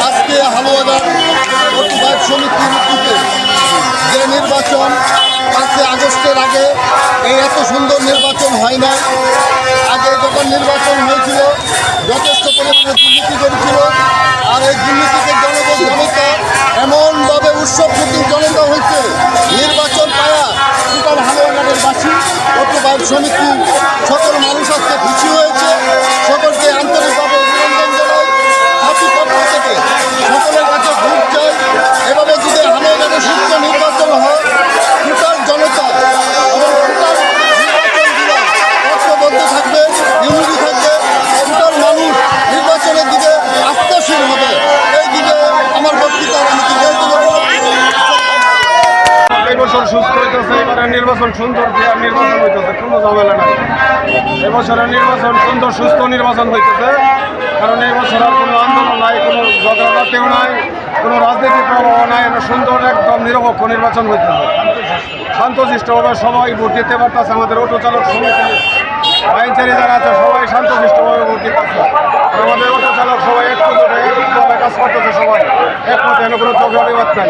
আজকে হালুয়াঘাট প্রতিবাদ সমিতির উদ্যোগে যে নির্বাচন 5 আগস্টের আগে এই এত সুন্দর নির্বাচন হয় না। আগে যখন নির্বাচন হয়েছিল যথেষ্ট পরিমাণে দুর্নীতি করেছিল, আর এই দুর্নীতিকে জনতা এমনভাবে উৎসবমুখী জনতা হয়েছে। নির্বাচন পায়া টোটাল হালুয়াঘাটের বাসী প্রতিবাদ সমিতি সকল মানুষ আজকে খুশি হয়েছে। সকলকে আন্তরিকভাবে অভিনন্দন জানাই। পক্ষ থেকে সকলের কাছে ভোট চাই। এভাবে যদি হালুয়াঘাটে সুস্থ নির্বাচন হয়, টোটাল জনতা এবং টোটাল নির্বাচনগুলো ঐক্যবদ্ধ থাকবে, ইউনিটি থাকবে, টোটাল মানুষ নির্বাচনের দিকে আস্থাশীল হবে। এই দিকে আমার বক্তৃতা আমি এবছর সুস্থ হইতেছে, এবারে নির্বাচন সুন্দর নির্বাচন হইতেছে, কোনো ঝামেলা নাই। এবছরের নির্বাচন সুন্দর সুস্থ নির্বাচন হইতেছে, কারণ এবছর আর কোনো আন্দোলন নাই, কোনো ঝগড়াঝাটিও নাই, কোনো রাজনৈতিক প্রভাব নাই। সুন্দর একদম নিরপেক্ষ নির্বাচন হইতেছে। শান্তশিষ্টভাবে সবাই ভোট দিতে পারতেছে। আমাদের অটো চালক সমিতি আইনচারী যারা আছে সবাই শান্তশিষ্টভাবে ভোট দিতেছে। আমাদের অটো চালক সবাই একভাবে কাজ করতেছে, সবাই একমতে, কোনো চোখে বিবাদ নাই।